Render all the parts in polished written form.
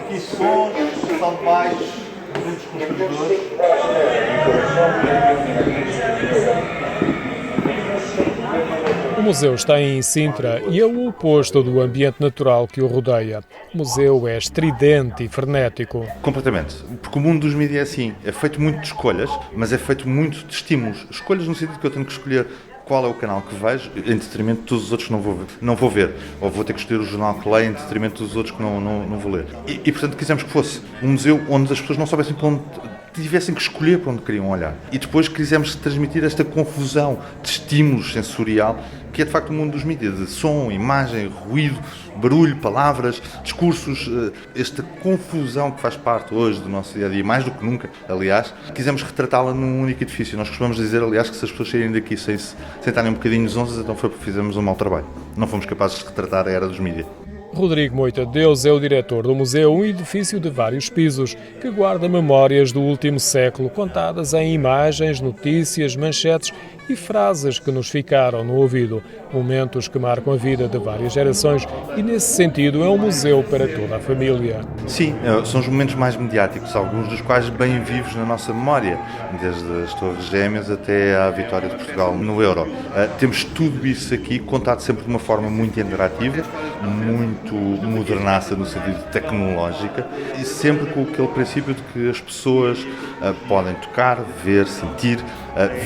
aqui sons, soundbites, muitos construtores. O museu está em Sintra e é o oposto do ambiente natural que o rodeia. O museu é estridente e frenético. Completamente. Porque o mundo dos mídias é assim. É feito muito de escolhas, mas é feito muito de estímulos. Escolhas no sentido que eu tenho que escolher qual é o canal que vejo, em detrimento de todos os outros que não vou ver. Ou vou ter que escolher o jornal que leio, em detrimento dos outros que não vou ler. E, portanto, quisemos que fosse um museu onde as pessoas não soubessem para onde tivessem que escolher para onde queriam olhar. E depois quisemos transmitir esta confusão de estímulos sensorial, que é de facto o mundo dos mídias, de som, imagem, ruído, barulho, palavras, discursos, esta confusão que faz parte hoje do nosso dia-a-dia, mais do que nunca, aliás, quisemos retratá-la num único edifício. Nós costumamos dizer, aliás, que se as pessoas saírem daqui sem estarem um bocadinho nos onzas, então foi porque fizemos um mau trabalho. Não fomos capazes de retratar a era dos mídias. Rodrigo Moita Deus é o diretor do museu, um edifício de vários pisos que guarda memórias do último século, contadas em imagens, notícias, manchetes e frases que nos ficaram no ouvido. Momentos que marcam a vida de várias gerações e, nesse sentido, é um museu para toda a família. Sim, são os momentos mais mediáticos, alguns dos quais bem vivos na nossa memória, desde as Torres Gêmeas até à vitória de Portugal no Euro. Temos tudo isso aqui contado sempre de uma forma muito interativa, muito modernaça no sentido tecnológica e sempre com aquele princípio de que as pessoas podem tocar, ver, sentir,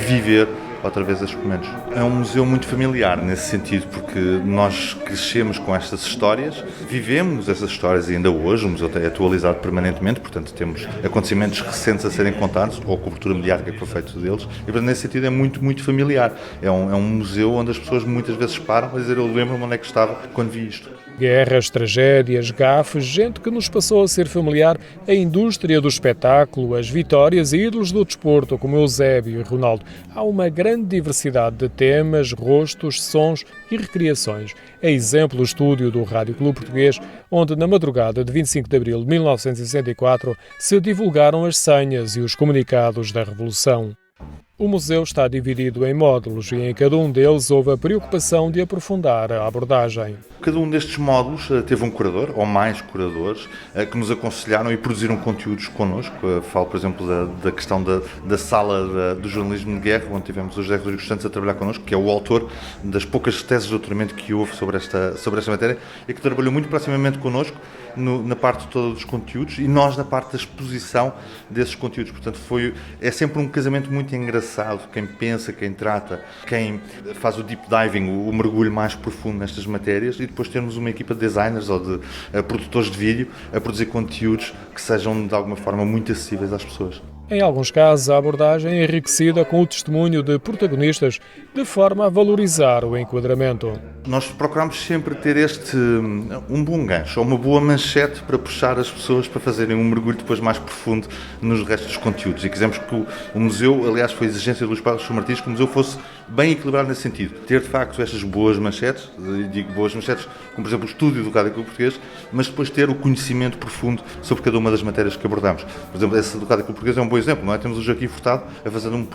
viver outra vez estes momentos. É um museu muito familiar nesse sentido, porque nós crescemos com estas histórias, vivemos essas histórias ainda hoje, o museu é atualizado permanentemente, portanto temos acontecimentos recentes a serem contados, ou a cobertura mediática que foi feita deles, e portanto, nesse sentido é muito, muito familiar. É um museu onde as pessoas muitas vezes param a dizer, eu lembro-me onde é que estava quando vi isto. Guerras, tragédias, gafes, gente que nos passou a ser familiar, a indústria do espetáculo, as vitórias e ídolos do desporto, como Eusébio e Ronaldo. Há uma grande diversidade de temas, rostos, sons e recriações. É exemplo o estúdio do Rádio Clube Português, onde na madrugada de 25 de abril de 1964 se divulgaram as senhas e os comunicados da Revolução. O museu está dividido em módulos e em cada um deles houve a preocupação de aprofundar a abordagem. Cada um destes módulos teve um curador, ou mais curadores, que nos aconselharam e produziram conteúdos connosco. Falo, por exemplo, da questão da sala do jornalismo de guerra, onde tivemos o José Rodrigues Santos a trabalhar connosco, que é o autor das poucas teses de doutoramento que houve sobre esta matéria e que trabalhou muito proximamente connosco na parte toda dos conteúdos e nós na parte da exposição desses conteúdos. Portanto, é sempre um casamento muito engraçado. Quem pensa, quem trata, quem faz o deep diving, o mergulho mais profundo nestas matérias, e depois termos uma equipa de designers ou de produtores de vídeo a produzir conteúdos que sejam de alguma forma muito acessíveis às pessoas. Em alguns casos, a abordagem é enriquecida com o testemunho de protagonistas, de forma a valorizar o enquadramento. Nós procuramos sempre ter um bom gancho, ou uma boa manchete para puxar as pessoas para fazerem um mergulho depois mais profundo nos restos dos conteúdos. E quisemos que o museu, aliás, foi a exigência do Luís Carlos Martins, que o museu fosse bem equilibrado nesse sentido. Ter, de facto, estas boas manchetes, digo boas manchetes, como, por exemplo, o estúdio do Rádio Clube Português, mas depois ter o conhecimento profundo sobre cada uma das matérias que abordamos. Por exemplo, essa do Rádio Clube Português é um bom exemplo, não é? Temos o Joaquim Furtado a fazer um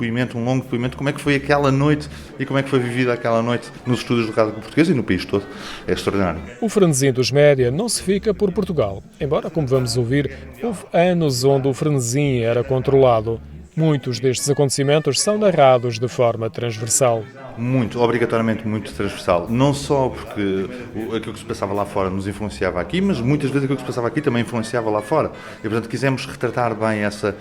longo depoimento, como é que foi aquela noite e como é que foi vivida aquela noite nos estúdios do Rádio Clube Português e no país todo. É extraordinário. O frenesim dos média não se fica por Portugal. Embora, como vamos ouvir, houve anos onde o frenesim era controlado. Muitos destes acontecimentos são narrados de forma transversal. Obrigatoriamente muito transversal. Não só porque aquilo que se passava lá fora nos influenciava aqui, mas muitas vezes aquilo que se passava aqui também influenciava lá fora. E, portanto, quisemos retratar bem essa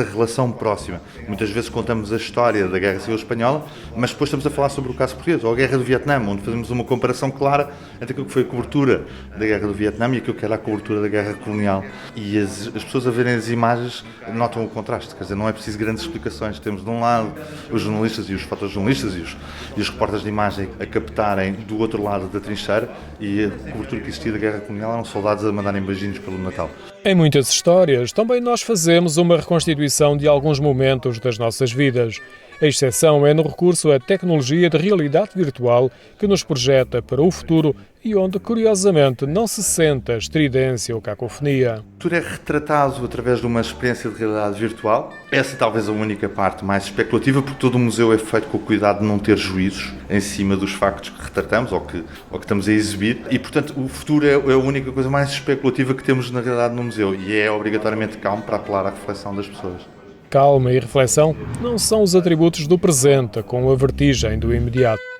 relação próxima. Muitas vezes contamos a história da Guerra Civil Espanhola, mas depois estamos a falar sobre o caso português, ou a Guerra do Vietnã, onde fazemos uma comparação clara entre aquilo que foi a cobertura da Guerra do Vietnã e aquilo que era a cobertura da Guerra Colonial. E as pessoas a verem as imagens notam o contraste, quer dizer, não é preciso grandes explicações. Temos de um lado os jornalistas e os fotojornalistas e os repórteres de imagem a captarem do outro lado da trincheira, e a cobertura que existia da Guerra Colonial eram soldados a mandarem beijinhos pelo Natal. Em muitas histórias, também nós fazemos uma reconstituição de alguns momentos das nossas vidas. A exceção é no recurso à tecnologia de realidade virtual que nos projeta para o futuro e onde, curiosamente, não se sente a estridência ou cacofonia. Tudo é retratado através de uma experiência de realidade virtual. Essa talvez a única parte mais especulativa, porque todo o museu é feito com o cuidado de não ter juízos em cima dos factos que retratamos ou que estamos a exibir. E, portanto, o futuro é a única coisa mais especulativa que temos na realidade no museu e é obrigatoriamente calmo para apelar à reflexão das pessoas. Calma e reflexão não são os atributos do presente, com a vertigem do imediato.